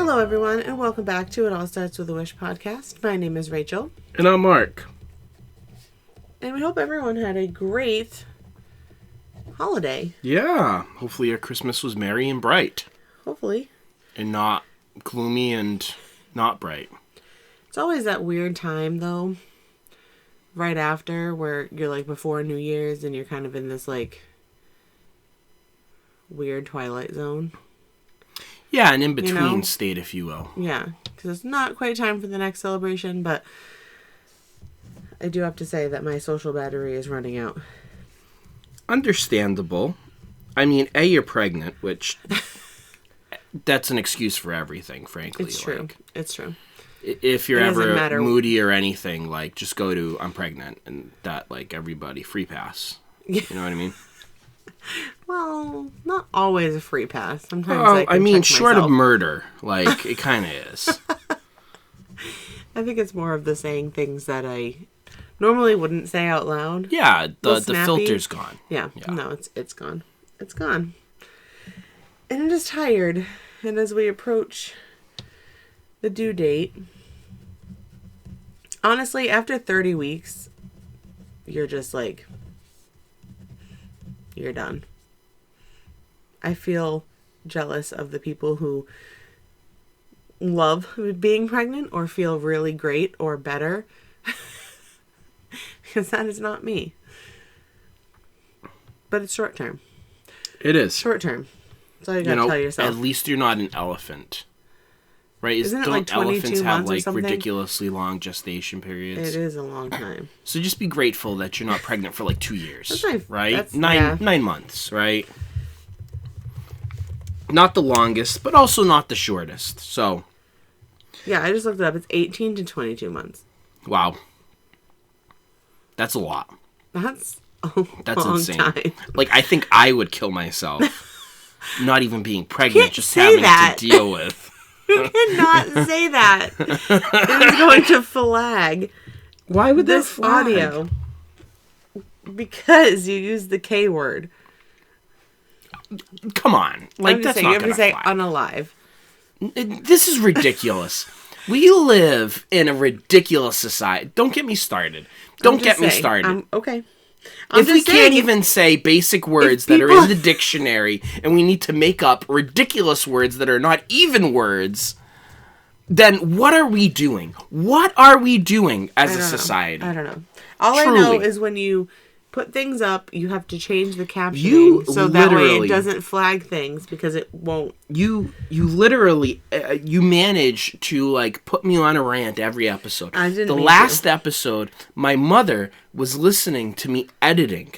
Hello, everyone, and welcome back to It All Starts With a Wish podcast. My name is Rachel. And I'm Mark. And we hope everyone had a great holiday. Yeah. Hopefully your Christmas was merry and bright. Hopefully. And not gloomy and not bright. It's always that weird time, though, right after, where you're, like, before New Year's, and you're kind of in this, like, weird twilight zone. Yeah, an in-between state, if you will. Yeah, because it's not quite time for the next celebration, but I do have to say that my social battery is running out. Understandable. I mean, A, you're pregnant, which that's an excuse for everything, frankly. It's true. It's true. If you're ever moody or anything, like, just go to I'm pregnant, and that, like, everybody, free pass. You know what I mean? Well, not always a free pass. Sometimes I mean, short myself. of murder, like, it kind of is. I think it's more of the saying things that I normally wouldn't say out loud. Yeah, the filter's gone. Yeah, no, it's gone. It's gone. And I'm just tired. And as we approach the due date, honestly, after 30 weeks, you're just like, you're done. I feel jealous of the people who love being pregnant or feel really great or better. Because that is not me. But it's short term. It is. Short term. That's all you gotta tell yourself. At least you're not an elephant. Right? Isn't it like 22 elephants have months or like something? Ridiculously long gestation periods? It is a long time. So just be grateful that you're not pregnant for like 2 years. That's nice. Right? Nine months, right? Not the longest, but also not the shortest. So yeah, I just looked it up. It's 18 to 22 months. Wow. That's a lot. That's a long insane. time. Like, I think I would kill myself. Not even being pregnant, just having that. to deal with. You cannot say that. It is going to flag. Why would this flag? audio? Because you used the K word. Come on. Like, that's not going to say fly. unalive. This is ridiculous. We live in a ridiculous society. Don't get me started. Don't get me started. Okay. If we can't even say basic words that are in the dictionary and we need to make up ridiculous words that are not even words, then what are we doing? What are we doing as a society? I don't know. All I know is when you put things up, you have to change the captioning so that way it doesn't flag things because it won't. You literally you manage to like put me on a rant every episode. I didn't. The last episode, my mother was listening to me editing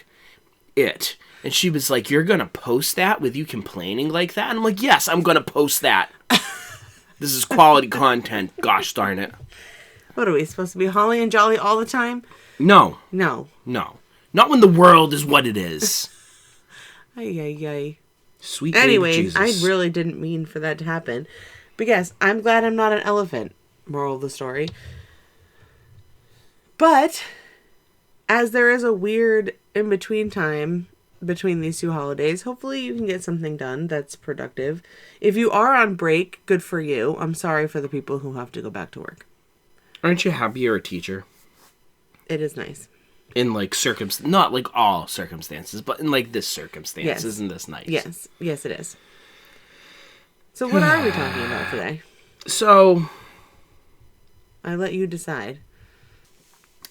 it, and she was like, "You're gonna post that with you complaining like that?" And I'm like, "Yes, I'm gonna post that. This is quality content. Gosh darn it." What are we supposed to be, holly and jolly all the time? No. Not when the world is what it is. Ay. Sweet Anyways, baby Jesus. I really didn't mean for that to happen. But yes, I'm glad I'm not an elephant. Moral of the story. But as there is a weird in-between time between these two holidays, hopefully you can get something done that's productive. If you are on break, good for you. I'm sorry for the people who have to go back to work. Aren't you happy you're a teacher? It is nice. In like not like all circumstances, but in like this circumstance, yes. Isn't this nice? Yes, it is. So what are we talking about today? So I let you decide.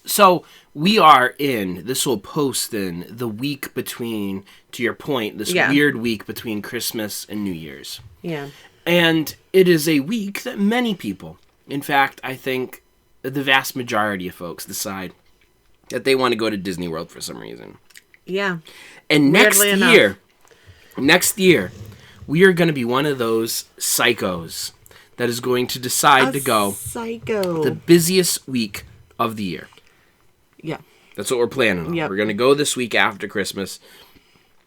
So we are this will post in the week between, to your point, this weird week between Christmas and New Year's. Yeah. And it is a week that many people, in fact, I think the vast majority of folks decide that they want to go to Disney World for some reason. Yeah. And next year, we are going to be one of those psychos that is going to decide to go the busiest week of the year. Yeah. That's what we're planning on. Yep. We're going to go this week after Christmas.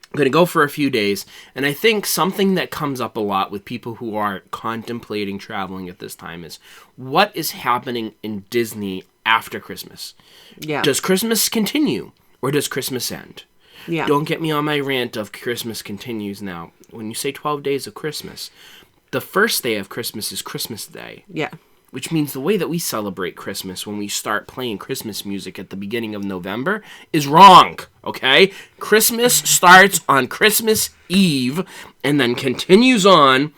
I'm going to go for a few days. And I think something that comes up a lot with people who are contemplating traveling at this time is what is happening in Disney after Christmas. Yeah. Does Christmas continue or does Christmas end? Yeah. Don't get me on my rant of Christmas continues now. When you say 12 days of Christmas, The first day of Christmas is Christmas Day. Yeah. Which means the way that we celebrate Christmas when we start playing Christmas music at the beginning of November is wrong, okay? Christmas starts on Christmas Eve and then continues on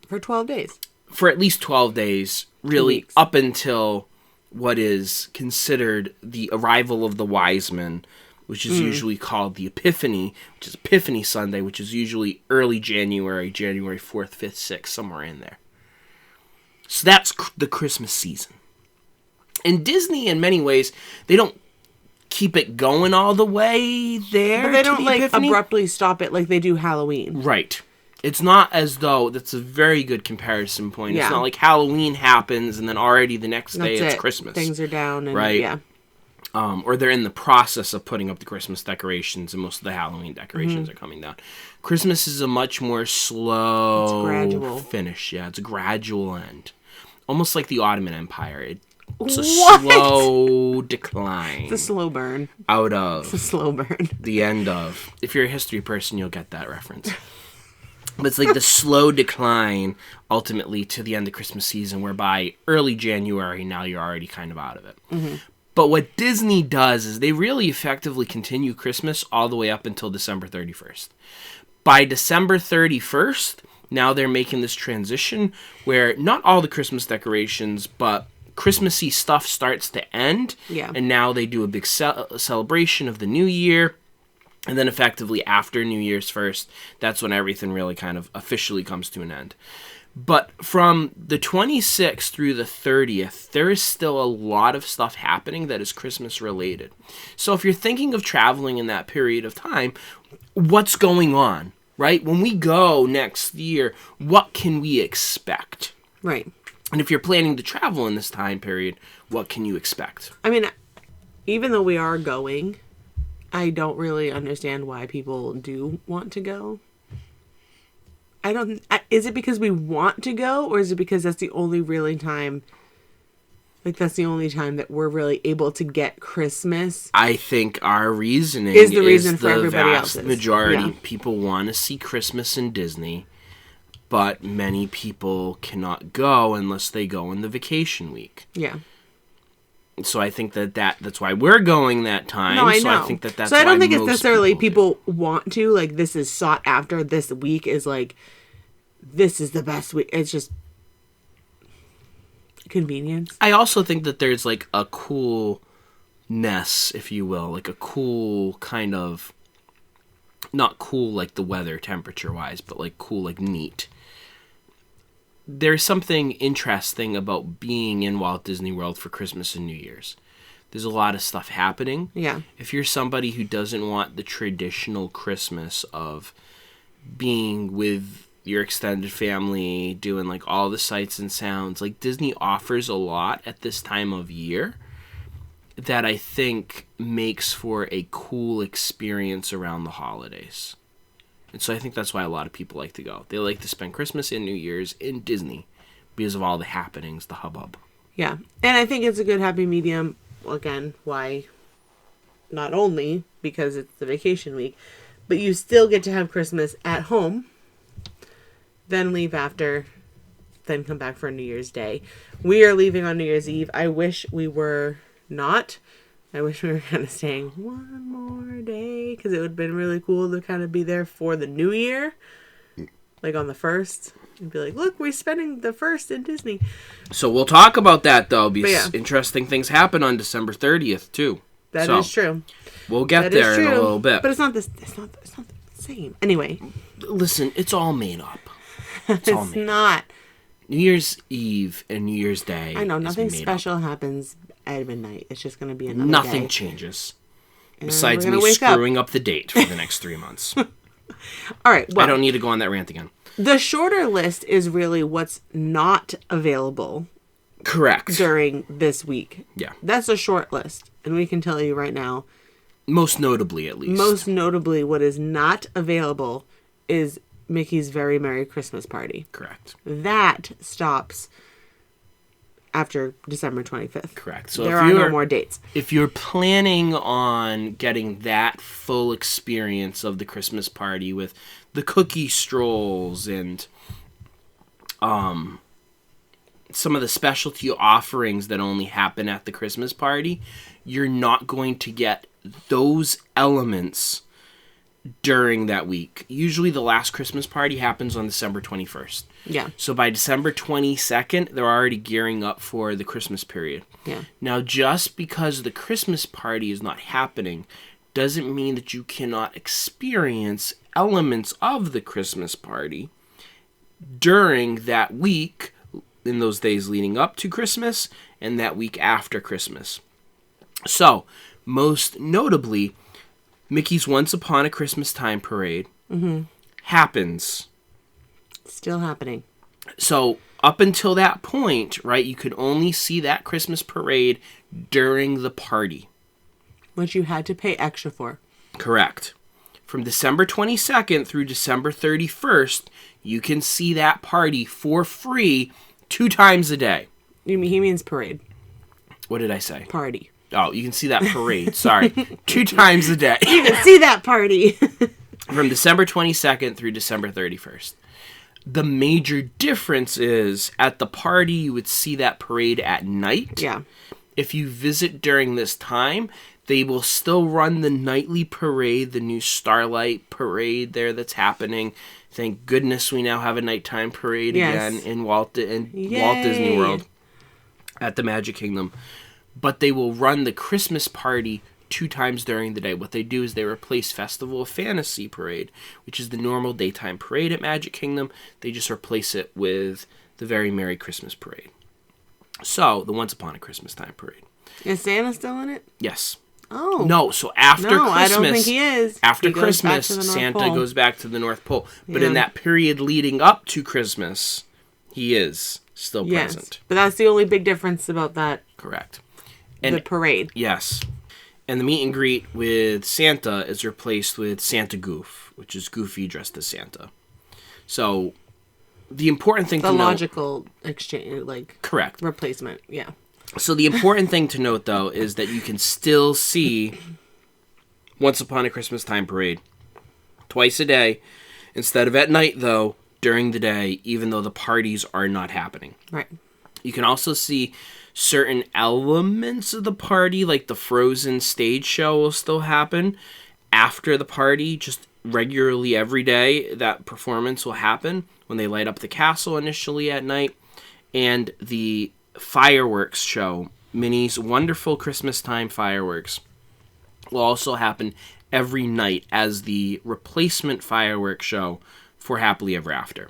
for 12 days. For at least 12 days, really, up until what is considered the arrival of the wise men, which is usually called the Epiphany, which is Epiphany Sunday, which is usually early January 4th, 5th, 6th, somewhere in there. So that's the Christmas season. And Disney, in many ways, they don't keep it going all the way there. But they don't, abruptly stop it like they do Halloween. Right. It's not as though, that's a very good comparison point. Yeah. It's not like Halloween happens and then already the next day it's Christmas. Things are down. And, right? Yeah. Or they're in the process of putting up the Christmas decorations, and most of the Halloween decorations are coming down. Christmas is a much more slow gradual finish. Yeah, it's a gradual end. Almost like the Ottoman Empire. It's a slow decline. It's a slow burn. Out of. It's a slow burn. The end of. If you're a history person, you'll get that reference. But it's like the slow decline, ultimately, to the end of Christmas season, whereby early January, now you're already kind of out of it. Mm-hmm. But what Disney does is they really effectively continue Christmas all the way up until December 31st. By December 31st, now they're making this transition where not all the Christmas decorations, but Christmassy stuff starts to end. Yeah. And now they do a big celebration of the new year. And then effectively after New Year's 1st, that's when everything really kind of officially comes to an end. But from the 26th through the 30th, there is still a lot of stuff happening that is Christmas related. So if you're thinking of traveling in that period of time, what's going on, right? When we go next year, what can we expect? Right. And if you're planning to travel in this time period, what can you expect? I mean, even though we are going, I don't really understand why people do want to go. Is it because we want to go, or is it because that's the only really time, that's the only time that we're really able to get Christmas? I think our reasoning is the reason for everybody else's. The vast majority. Yeah. People want to see Christmas in Disney, but many people cannot go unless they go in the vacation week. Yeah. So I think that's why we're going that time. No, I know. So I think that's so I don't think it's most necessarily people want to, this is sought after, this week is this is the best week. It's just convenience. I also think that there's a coolness, if you will, a cool kind of, not cool like the weather temperature wise, but cool, neat. There's something interesting about being in Walt Disney World for Christmas and New Year's. There's a lot of stuff happening. Yeah. If you're somebody who doesn't want the traditional Christmas of being with your extended family, doing all the sights and sounds, Disney offers a lot at this time of year that I think makes for a cool experience around the holidays. And so I think that's why a lot of people like to go. They like to spend Christmas and New Year's in Disney because of all the happenings, the hubbub. Yeah. And I think it's a good happy medium. Again, why? Not only because it's the vacation week, but you still get to have Christmas at home, then leave after, then come back for New Year's Day. We are leaving on New Year's Eve. I wish we were not. I wish we were kind of staying one more day, because it would have been really cool to kind of be there for the New Year, on the 1st. And be look, we're spending the 1st in Disney. So we'll talk about that, though, because interesting things happen on December 30th, too. That is true. We'll get there in a little bit. But it's not the same. Anyway. Listen, it's all made up. It's not. New Year's Eve and New Year's Day. I know, nothing special happens at midnight. It's just going to be another Nothing day. changes. And besides me screwing up the date for the next 3 months. All right, well. I don't need to go on that rant again. The shorter list is really what's not available. Correct. During this week. Yeah. That's a short list. And we can tell you right now. Most notably, at least. Most notably, what is not available is Mickey's Very Merry Christmas Party. Correct. That stops after December 25th. Correct. So there are no more dates. If you're planning on getting that full experience of the Christmas party with the cookie strolls and some of the specialty offerings that only happen at the Christmas party, you're not going to get those elements during that week. Usually the last Christmas party happens on December 21st. Yeah. So by December 22nd, they're already gearing up for the Christmas period. Yeah. Now, just because the Christmas party is not happening doesn't mean that you cannot experience elements of the Christmas party during that week, in those days leading up to Christmas, and that week after Christmas. So, most notably, Mickey's Once Upon a Christmas Time parade happens. Still happening. So, up until that point, right, you could only see that Christmas parade during the party. Which you had to pay extra for. Correct. From December 22nd through December 31st, you can see that party for free 2 times a day. He means parade. What did I say? Party. Oh, you can see that parade. Sorry. 2 times a day. You can see that party. From December 22nd through December 31st. The major difference is at the party, you would see that parade at night. Yeah. If you visit during this time, they will still run the nightly parade, the new Starlight parade there that's happening. Thank goodness we now have a nighttime parade again in Walt Disney World at the Magic Kingdom. But they will run the Christmas party 2 times during the day. What they do is they replace Festival of Fantasy parade, which is the normal daytime parade at Magic Kingdom. They just replace it with the Very Merry Christmas parade. So, the Once Upon a Christmas Time parade. Is Santa still in it? Yes. Oh. No, so after Christmas... I don't think he is. After he Christmas, goes Santa goes back to the North Pole. But Yeah. in that period leading up to Christmas, he is still present. But that's the only big difference about that. Correct. The parade. Yes. And the meet and greet with Santa is replaced with Santa Goof, which is Goofy dressed as Santa. So, the important thing to note... The logical exchange, Correct. replacement, yeah. So the important thing to note, though, is that you can still see Once Upon a Christmas Time parade twice a day, instead of at night, though, during the day, even though the parties are not happening. Right. You can also see certain elements of the party, like the Frozen stage show will still happen after the party, just regularly every day. That performance will happen when they light up the castle initially at night. And the fireworks show, Minnie's Wonderful Christmas Time Fireworks, will also happen every night as the replacement fireworks show for Happily Ever After.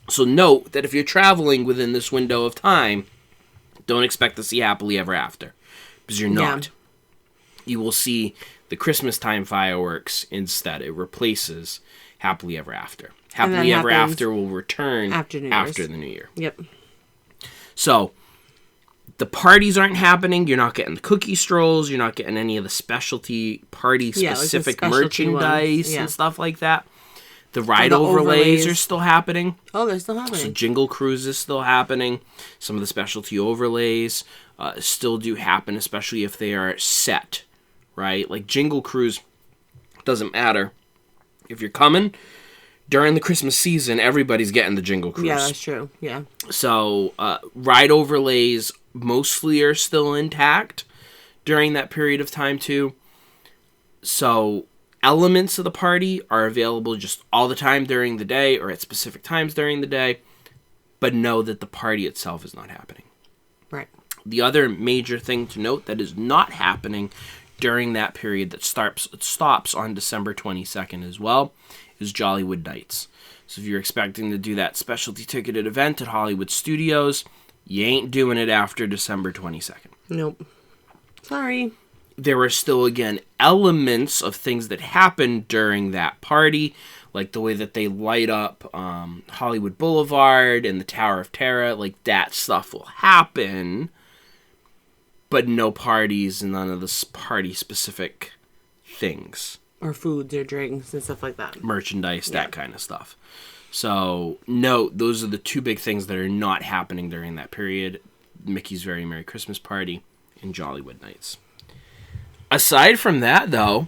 So note that if you're traveling within this window of time, don't expect to see Happily Ever After, because you're not. Yeah. You will see the Christmas Time fireworks instead. It replaces Happily Ever After. Happily Ever After will return after the New Year. Yep. So, the parties aren't happening. You're not getting the cookie strolls. You're not getting any of the specialty party-specific merchandise and stuff like that. The ride overlays are still happening. Oh, they're still happening. So Jingle Cruise is still happening. Some of the specialty overlays still do happen, especially if they are set, right? Like Jingle Cruise, doesn't matter. If you're coming during the Christmas season, everybody's getting the Jingle Cruise. Yeah, that's true. Yeah. So ride overlays mostly are still intact during that period of time too. So elements of the party are available just all the time during the day or at specific times during the day, but know that the party itself is not happening. Right. The other major thing to note that is not happening during that period that stops on December 22nd as well is Jollywood Nights. So if you're expecting to do that specialty ticketed event at Hollywood Studios, you ain't doing it after December 22nd. Nope. Sorry. There are still, again, elements of things that happen during that party, like the way that they light up Hollywood Boulevard and the Tower of Terror. Like, that stuff will happen, but no parties and none of the party-specific things. Or foods or drinks and stuff like that. Merchandise, that kind of stuff. So, note, those are the 2 big things that are not happening during that period. Mickey's Very Merry Christmas Party and Jollywood Nights. Aside from that, though,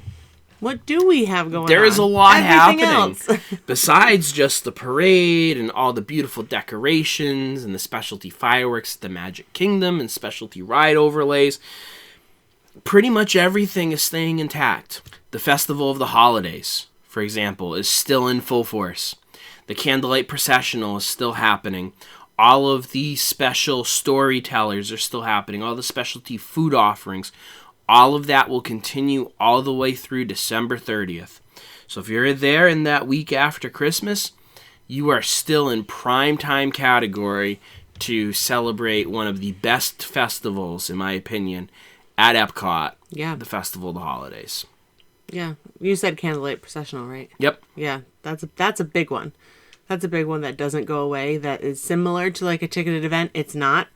What do we have going on? There is a lot Everything happening. else. Besides just the parade and all the beautiful decorations and the specialty fireworks at the Magic Kingdom and specialty ride overlays, pretty much everything is staying intact. The Festival of the Holidays, for example, is still in full force. The Candlelight Processional is still happening. All of the special storytellers are still happening. All the specialty food offerings. All of that will continue all the way through December 30th. So if you're there in that week after Christmas, you are still in prime time category to celebrate one of the best festivals, in my opinion, at Epcot. Yeah. The Festival of the Holidays. Yeah. You said Candlelight Processional, right? Yep. Yeah. That's a big one. That's a big one that doesn't go away. That is similar to like a ticketed event. It's not.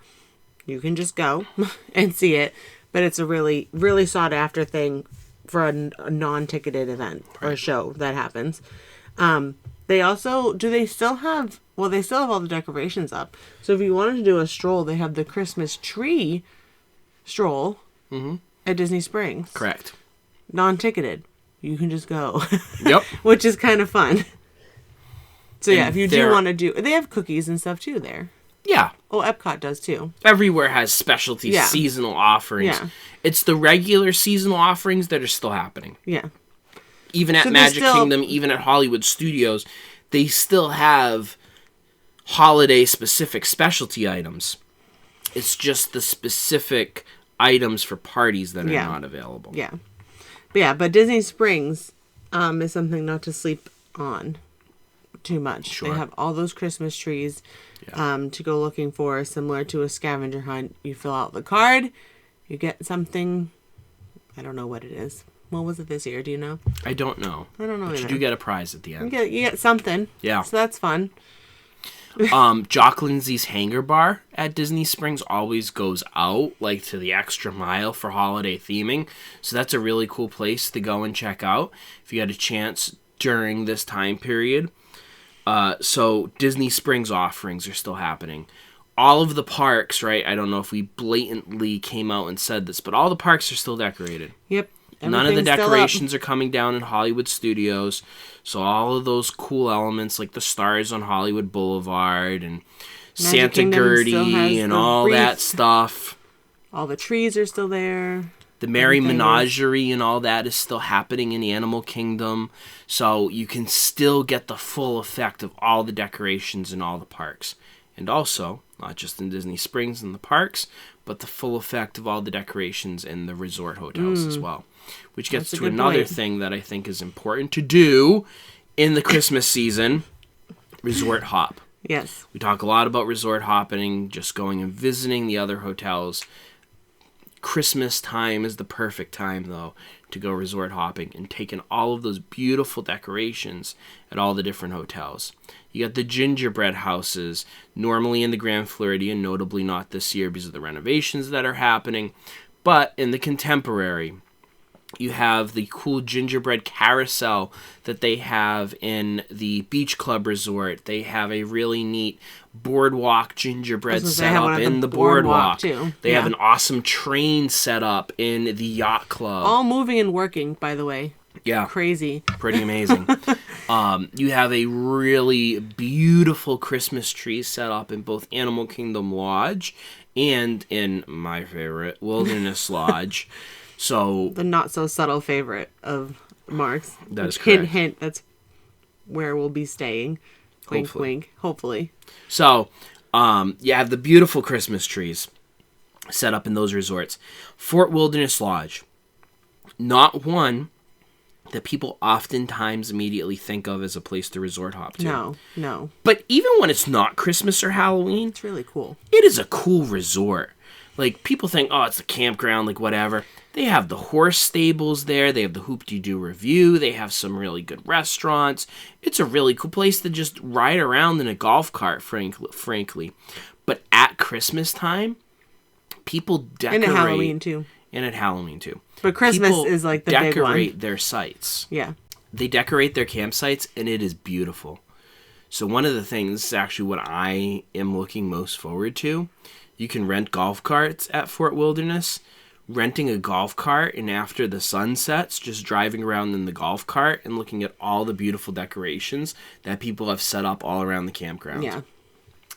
You can just go and see it. But it's a really, really sought after thing for a non-ticketed event or a show that happens. They also, they still have all the decorations up. So if you wanted to do a stroll, they have the Christmas tree stroll at Disney Springs. Correct. Non-ticketed. You can just go. Yep. Which is kind of fun. So yeah, And if you do want to they have cookies and stuff too there. Yeah. Oh, Epcot does too. Everywhere has specialty seasonal offerings. Yeah. It's the regular seasonal offerings that are still happening. Yeah. Even at Magic Kingdom, even at Hollywood Studios, they still have holiday-specific specialty items. It's just the specific items for parties that are not available. Yeah. But Disney Springs is something not to sleep on too much. Sure. They have all those Christmas trees to go looking for, similar to a scavenger hunt. You fill out the card, you get something. I don't know what it is. What was it this year? Do you know? I don't know. I don't know but either. You do get a prize at the end. You get something. Yeah. So that's fun. Jock Lindsay's Hangar Bar at Disney Springs always goes out, like, to the extra mile for holiday theming. So that's a really cool place to go and check out if you had a chance during this time period. So Disney Springs offerings are still happening. All of the parks, right? I don't know if we blatantly came out and said this, but all the parks are still decorated. Yep. None of the decorations are coming down in Hollywood Studios. So all of those cool elements like the stars on Hollywood Boulevard and Santa Gertie and all that stuff. All the trees are still there. The Merry Menagerie and all that is still happening in the Animal Kingdom. So you can still get the full effect of all the decorations in all the parks. And also, not just in Disney Springs and the parks, but the full effect of all the decorations in the resort hotels as well. Which gets to another thing that I think is important to do in the Christmas season, resort hop. Yes. We talk a lot about resort hopping, just going and visiting the other hotels. Christmas time is the perfect time, though, to go resort hopping and take in all of those beautiful decorations at all the different hotels. You got the gingerbread houses, normally in the Grand Floridian, notably not this year because of the renovations that are happening, but in the Contemporary. You have the cool gingerbread carousel that they have in the Beach Club Resort. They have a really neat boardwalk gingerbread set up in the boardwalk. Too. They have an awesome train set up in the Yacht Club. All moving and working, by the way. Yeah. Crazy. Pretty amazing. You have a really beautiful Christmas tree set up in both Animal Kingdom Lodge and in my favorite, Wilderness Lodge. So the not so subtle favorite of Mark's. That is correct. Hint, that's where we'll be staying. Wink, wink. Hopefully. So, you have the beautiful Christmas trees set up in those resorts. Fort Wilderness Lodge. Not one that people oftentimes immediately think of as a place to resort hop to. No. But even when it's not Christmas or Halloween, it's really cool. It is a cool resort. Like, people think, oh, it's a campground, like, whatever. They have the horse stables there. They have the Hoop-de-Doo Review. They have some really good restaurants. It's a really cool place to just ride around in a golf cart, frankly. But at Christmas time, people decorate. And at Halloween, too. And at Halloween, too. But Christmas people is, like, the big one. decorate their sites. Yeah. They decorate their campsites, and it is beautiful. So one of the things, this is actually what I am looking most forward to. You can rent golf carts at Fort Wilderness. renting a golf cart, and after the sun sets, just driving around in the golf cart and looking at all the beautiful decorations that people have set up all around the campground. Yeah.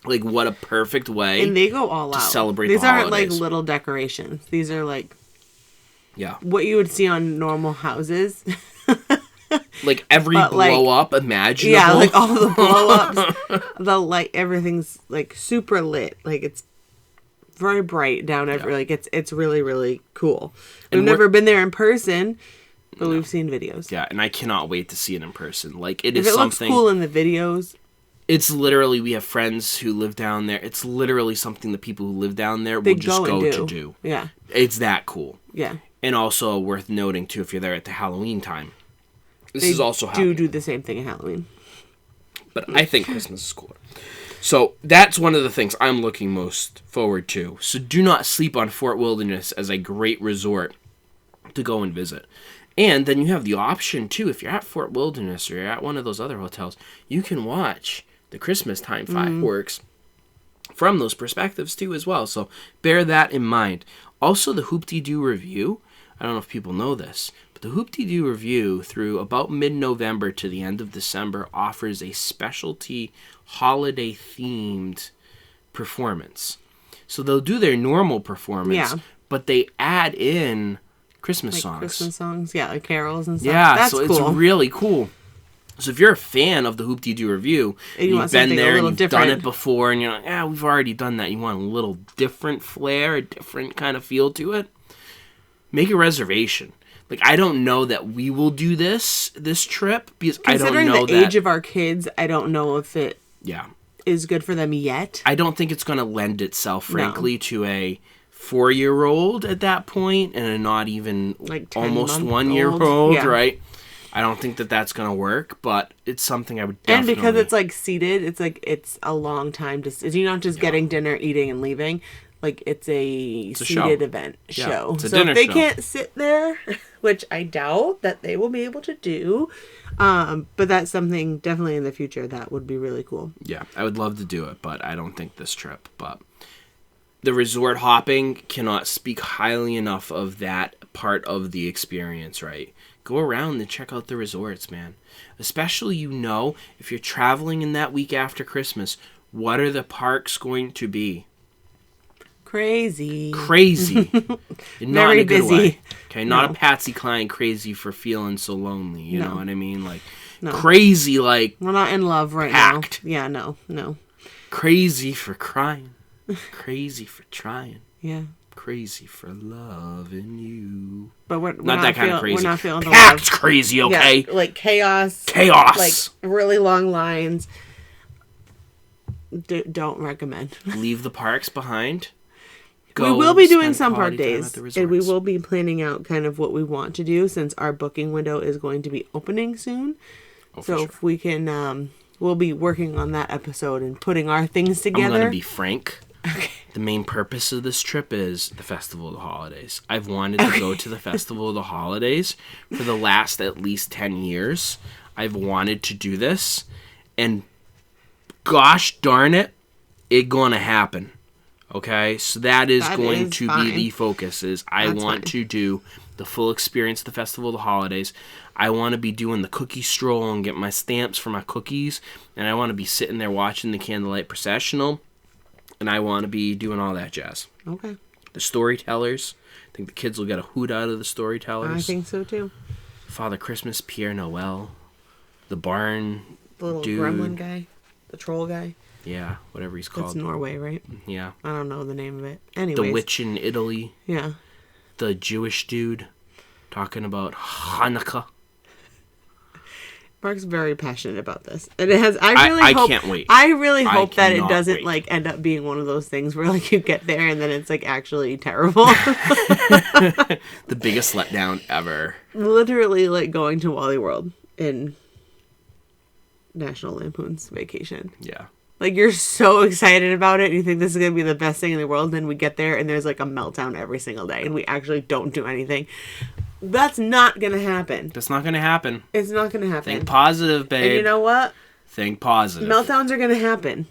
Like, what a perfect way. And they go all to out. Celebrate These the aren't holidays. like little decorations. These are like Yeah. what you would see on normal houses. Like every But, like, blow up imaginable. Yeah, like all the blow ups. Everything's like super lit. Like it's very bright down every like it's really, really cool. And We've never been there in person, but we've seen videos. Yeah, and I cannot wait to see it in person. Like it If is it looks something. cool in the videos, It's literally, we have friends who live down there. It's literally something the people who live down there they will just go go and to do. Yeah. It's that cool. Yeah. And also worth noting too, if you're there at the Halloween time, this They is also happening. do the same thing at Halloween. But I think Christmas is cooler. So that's one of the things I'm looking most forward to. So do not sleep on Fort Wilderness as a great resort to go and visit. And then you have the option too, if you're at Fort Wilderness or you're at one of those other hotels, you can watch the Christmas time fireworks from those perspectives too as well. So bear that in mind. Also, the Hoop-Dee-Doo Review, I don't know if people know this, but the Hoop-Dee-Doo Review through about mid-November to the end of December offers a specialty holiday-themed performance. So they'll do their normal performance, but they add in Christmas songs. Christmas songs, yeah, like carols and stuff. Yeah, That's so cool. it's really cool. So if you're a fan of the Hoop-Dee-Doo Review, and you've been there and you've done it before, and you're like, yeah, we've already done that. You want a little different flair, a different kind of feel to it, make a reservation. Like, I don't know that we will do this trip, because I don't know that... Considering the age of our kids, I don't know if it is good for them yet. I don't think it's going to lend itself, frankly, to a 4-year-old at that point, and a not even like almost 1-year-old, right? I don't think that that's going to work, but it's something I would definitely... And because it's, like, seated, it's a long time to... You're not just getting dinner, eating, and leaving. Like, it's a seated event show. It's a so dinner if they show. can't sit there, which I doubt that they will be able to do, but that's something definitely in the future that would be really cool. Yeah, I would love to do it, but I don't think this trip. But the resort hopping, cannot speak highly enough of that part of the experience, right? Go around and check out the resorts, man. Especially, if you're traveling in that week after Christmas, what are the parks going to be? Crazy. Not Very in a good busy. way. Okay, not a Patsy Cline crazy for feeling so lonely. You know what I mean? Like, crazy, like... We're not in love right packed. now. Yeah, no. Crazy for crying. Crazy for trying. Yeah. Crazy for loving you. But we're not that kind of crazy. We're not feeling the packed love. crazy, okay? Yeah, like chaos. Like really long lines. Don't recommend. Leave the parks behind. We will be doing some park days, and we will be planning out kind of what we want to do since our booking window is going to be opening soon. So if we can, we'll be working on that episode and putting our things together. I'm going to be frank. Okay. The main purpose of this trip is the Festival of the Holidays. I've wanted to go to the Festival of the Holidays for the last at least 10 years. I've wanted to do this, and gosh darn it, it's going to happen. Okay, so that is going to be the focus. I want to do the full experience of the Festival of the Holidays. I want to be doing the cookie stroll and get my stamps for my cookies. And I want to be sitting there watching the candlelight processional. And I want to be doing all that jazz. Okay. The storytellers. I think the kids will get a hoot out of the storytellers. I think so too. Father Christmas, Pierre Noel. The barn The little dude. gremlin guy. The troll guy. Yeah, whatever he's called. That's Norway, right? Yeah. I don't know the name of it. Anyways. The witch in Italy. Yeah. The Jewish dude talking about Hanukkah. Mark's very passionate about this. And it has I can't wait. I really hope that it doesn't wait. end up being one of those things where you get there and then it's actually terrible. The biggest letdown ever. Literally going to Wally World in National Lampoon's Vacation. Yeah. You're so excited about it and you think this is going to be the best thing in the world, and then we get there and there's a meltdown every single day and we actually don't do anything. That's not going to happen. That's not going to happen. It's not going to happen. Think positive, babe. And you know what? Think positive. Meltdowns are going to happen.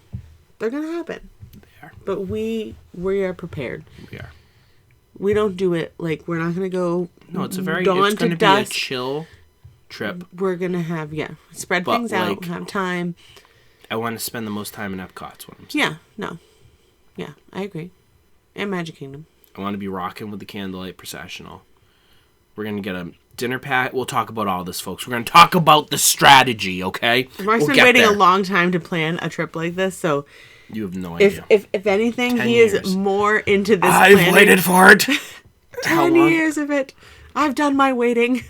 They're going to happen. They are. But we are prepared. We are. We don't do it like we're not gonna go. No, it's dawn going to to be dusk. a chill trip. We're gonna have spread But, things out, like, have time. I want to spend the most time in Epcot. Is what I'm saying. Yeah, no, yeah, I agree. And Magic Kingdom. I want to be rocking with the candlelight processional. We're gonna get a dinner pack. We'll talk about all this, folks. We're gonna talk about the strategy. Okay. Mark's been waiting a long time to plan a trip like this, so. You have no idea. If anything, 10 he years. is more into this I've planning. waited for it. 10 years of it. I've done my waiting.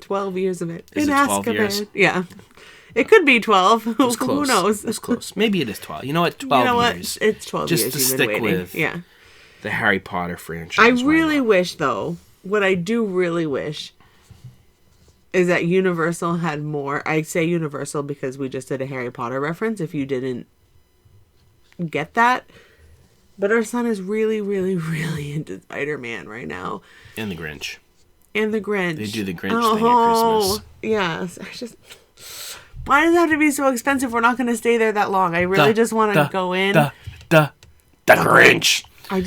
12 years of it. Is in it 12 Azkaban. years? Yeah. It could be 12. It was close. Who knows? It was close. Maybe it is 12. You know what? 12 years. It's 12 Just years to you've stick been waiting. with Yeah. the Harry Potter franchise. I Why really not? wish, though, what I do really wish is that Universal had more. I say Universal because we just did a Harry Potter reference. If you didn't get that. But our son is really, really, really into Spider-Man right now. And the Grinch. And the Grinch. They do the Grinch thing at Christmas. Yes. Why does it have to be so expensive? We're not going to stay there that long. I really just want to go in. The Grinch. I'm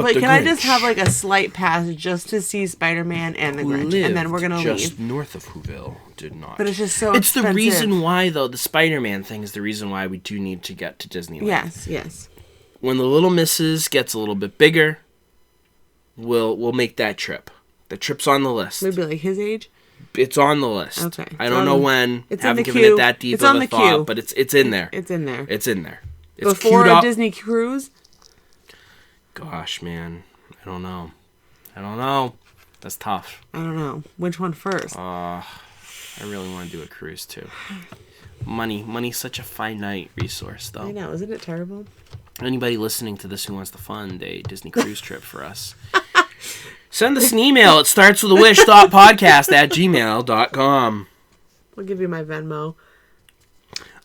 like, can I just have like a slight pass just to see Spider-Man and the Grinch? And then we're going to leave. Just north of Whoville did not. But it's just so It's expensive. the reason why, though, the Spider-Man thing is the reason why we do need to get to Disneyland. Yes. When the Little Misses gets a little bit bigger, we'll make that trip. The trip's on the list. Maybe like his age? It's on the list. Okay. I don't know when. It's haven't in the given queue. it that deep It's of on a the thought, queue. but it's in there. It's in there. It's in there. It's Before queued a up. Disney cruise? Gosh, man. I don't know. That's tough. I don't know. Which one first? I really want to do a cruise, too. Money's such a finite resource, though. I know. Isn't it terrible? Anybody listening to this who wants to fund a Disney cruise trip for us, send us an email. It starts with a wish. Podcast@gmail.com. I'll give you my Venmo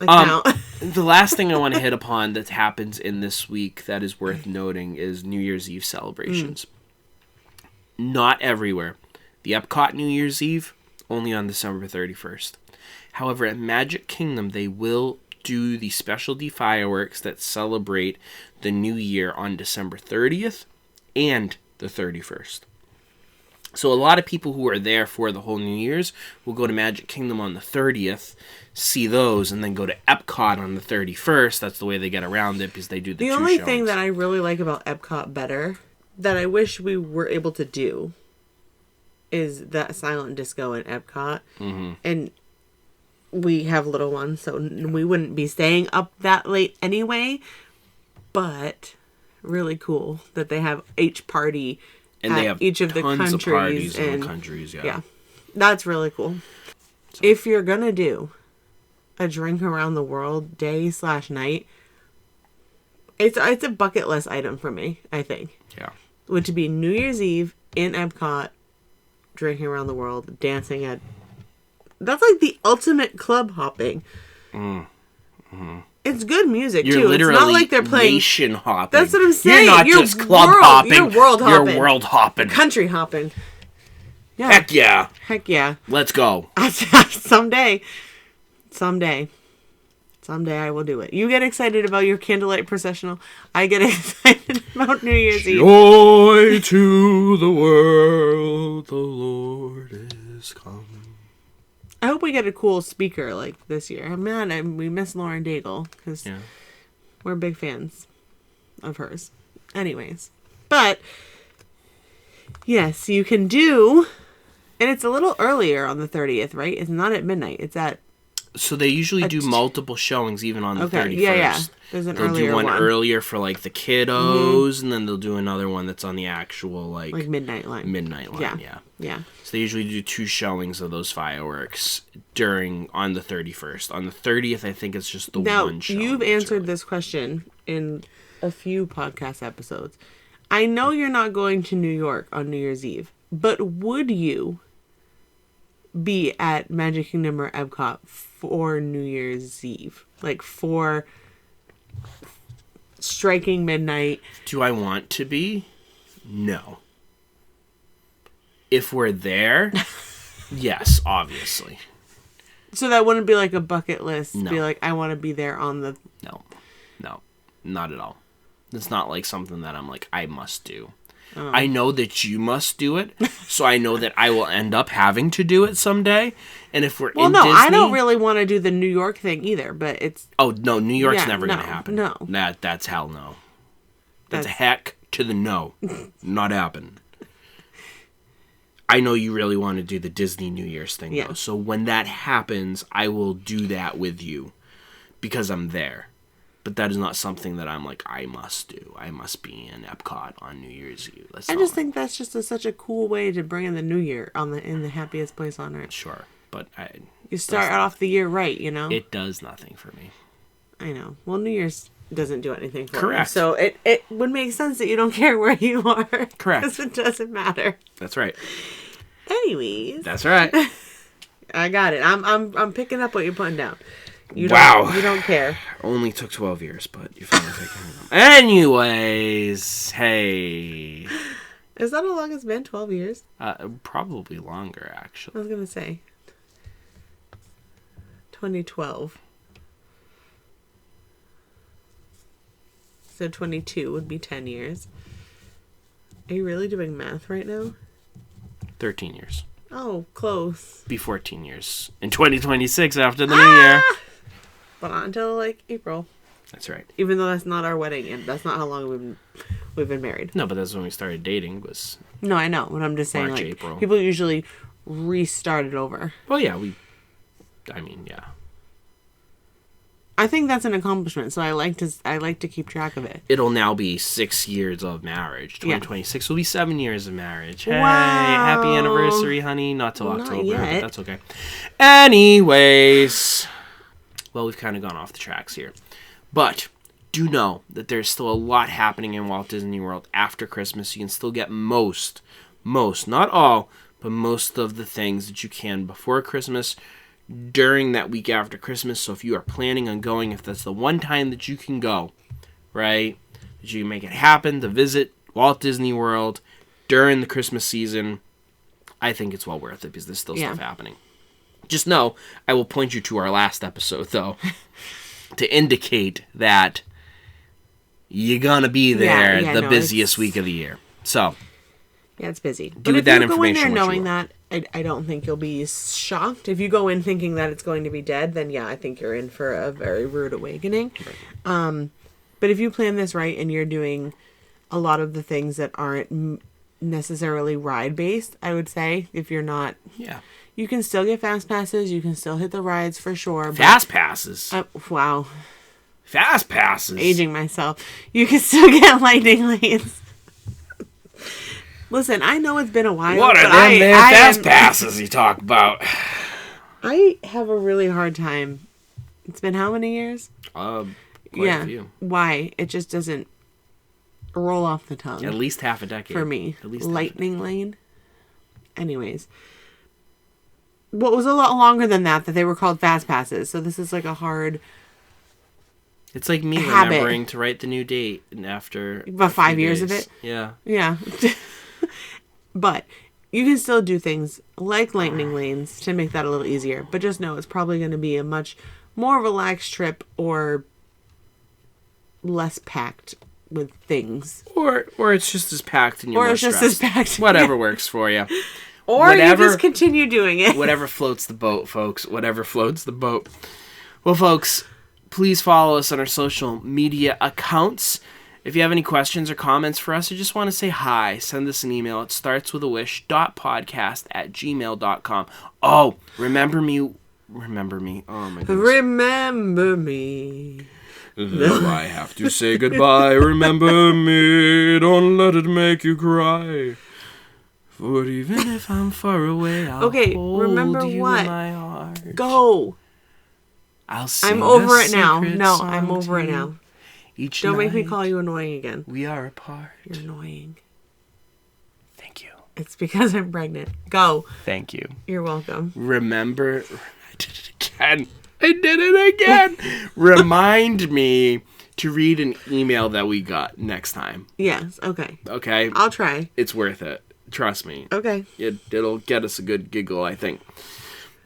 account. The last thing I want to hit upon that happens in this week that is worth noting is New Year's Eve celebrations. Not everywhere. The Epcot New Year's Eve, only on December 31st. However, at Magic Kingdom, they will do the specialty fireworks that celebrate the new year on December 30th and the 31st. So a lot of people who are there for the whole New Year's will go to Magic Kingdom on the 30th, see those, and then go to Epcot on the 31st. That's the way they get around it because they do the two only showings. thing that I really like about Epcot better, that I wish we were able to do, is that silent disco in Epcot. Mm-hmm. And we have little ones, so we wouldn't be staying up that late anyway. But really cool that they have each party and at they have each of the countries. Of parties in the countries, yeah. That's really cool. So, if you're going to do a drink around the world day/night, it's a bucket list item for me, I think. Yeah. Would be New Year's Eve in Epcot, drinking around the world, dancing at... That's like the ultimate club hopping. Mm-hmm. It's good music, You're too. Literally it's not like they're playing... nation hopping. That's what I'm saying. You're not just club hopping. You're world hopping. You're world hopping. Country hopping. Yeah. Heck yeah. Heck yeah. Let's go. Someday I will do it. You get excited about your candlelight processional. I get excited about New Year's Eve. Joy to the world, the Lord is come. I hope we get a cool speaker like this year. Man, we miss Lauren Daigle because we're big fans of hers. Anyways. But, yes, you can do... And it's a little earlier on the 30th, right? It's not at midnight. It's at... So they usually do multiple showings even on the 31st. Yeah. There's an earlier do one one earlier for like the kiddos, and then they'll do another one that's on the actual like midnight line. Yeah. So they usually do two showings of those fireworks on the 31st. On the 30th, I think it's just the one show. Now, you've answered this question in a few podcast episodes. I know you're not going to New York on New Year's Eve, but would you be at Magic Kingdom or Epcot for New Year's Eve? Like for striking midnight? Do I want to be? No. If we're there, yes, obviously. So that wouldn't be like a bucket list? No. Be like, I want to be there on the... No, not at all. It's not like something that I'm like, I must do. I know that you must do it, so I know that I will end up having to do it someday. And if we're in Disney... I don't really want to do the New York thing either, but it's... Oh, no, New York's never going to happen. No. That's hell no. That's a heck to the no. Not happen. I know you really want to do the Disney New Year's thing, though. So when that happens, I will do that with you because I'm there. But that is not something that I'm like, I must do. I must be in Epcot on New Year's Eve. I just think that's just such a cool way to bring in the New Year in the happiest place on earth. Sure, but you start off the year right, you know? It does nothing for me. I know. Well, New Year's doesn't do anything for Correct. me. So it would make sense that you don't care where you are. Correct. Because it doesn't matter. That's right. Anyways. That's right. I got it. I'm picking up what you're putting down. You don't care. Only took 12 years, but you finally figured it out. Anyways, hey. Is that how long it's been? 12 years? Probably longer, actually. I was going to say. 2012. So 22 would be 10 years. Are you really doing math right now? 13 years. Oh, close. Be 14 years. In 2026 after the new year. But not until, like, April. That's right. Even though that's not our wedding, and that's not how long we've been married. No, but that's when we started dating. Was No, I know. But I'm just saying, March, like, April. People usually restart it over. Well, yeah, yeah. I think that's an accomplishment, so I like to keep track of it. It'll now be 6 years of marriage. 2026 will be 7 years of marriage. Hey, wow. Happy anniversary, honey. Not till October, yet. but that's okay. Anyways, well, we've kind of gone off the tracks here. But do know that there's still a lot happening in Walt Disney World after Christmas. You can still get most, not all, but most of the things that you can before Christmas, during that week after Christmas. So if you are planning on going, if that's the one time that you can go, right, that you can make it happen to visit Walt Disney World during the Christmas season, I think it's well worth it because there's still stuff happening. Just know, I will point you to our last episode, though, to indicate that you're going to be there the busiest week of the year. So, yeah, it's busy. Do with that information. If you go in there knowing that, I don't think you'll be shocked. If you go in thinking that it's going to be dead, then yeah, I think you're in for a very rude awakening. Right. But if you plan this right and you're doing a lot of the things that aren't necessarily ride-based, I would say, if you're not... Yeah. You can still get fast passes. You can still hit the rides for sure. Fast passes? Wow. Fast passes? Aging myself. You can still get lightning lanes. Listen, I know it's been a while. What are them fast passes you talk about? I have a really hard time. It's been how many years? Quite a few. Why? It just doesn't roll off the tongue. At least half a decade. For me. At least lightning lane. Anyways. What was a lot longer than that they were called fast passes. So this is like a hard... It's like me habit. Remembering to write the new date after... About 5 years of it? Yeah. Yeah. But you can still do things like lightning lanes to make that a little easier. But just know it's probably going to be a much more relaxed trip or less packed with things. Or it's just as packed and you're more stressed. Or it's just as packed. Whatever works for you. Or you just continue doing it. Whatever floats the boat, folks. Whatever floats the boat. Well, folks, please follow us on our social media accounts. If you have any questions or comments for us or just want to say hi, send us an email. It starts with a wish.podcast@gmail.com. Oh, remember me. Oh, my goodness. Remember me. Though I have to say goodbye, remember me. Don't let it make you cry. For even if I'm far away, I'll hold remember you what? in my heart. Go. I'll sing I'm over a it now. secret No, song I'm over to it you. now. Each Don't night make me call you annoying again. we are apart. You're annoying. Thank you. It's because I'm pregnant. Go. Thank you. You're welcome. Remember, I did it again. Remind me to read an email that we got next time. Yes. Okay. Okay? I'll try. It's worth it. Trust me. Okay. It'll get us a good giggle, I think.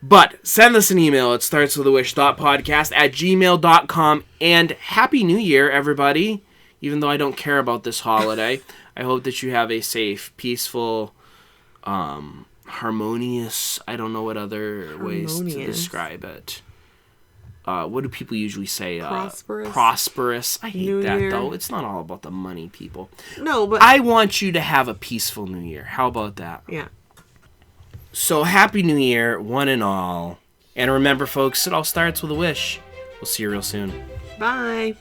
But send us an email. It starts with a wish.podcast@gmail.com. And Happy New Year, everybody. even though I don't care about this holiday, I hope that you have a safe, peaceful, harmonious, I don't know what other ways to describe it. What do people usually say? Prosperous. I hate New that, Year. Though. It's not all about the money, people. No, but... I want you to have a peaceful New Year. How about that? Yeah. So, Happy New Year, one and all. And remember, folks, it all starts with a wish. We'll see you real soon. Bye.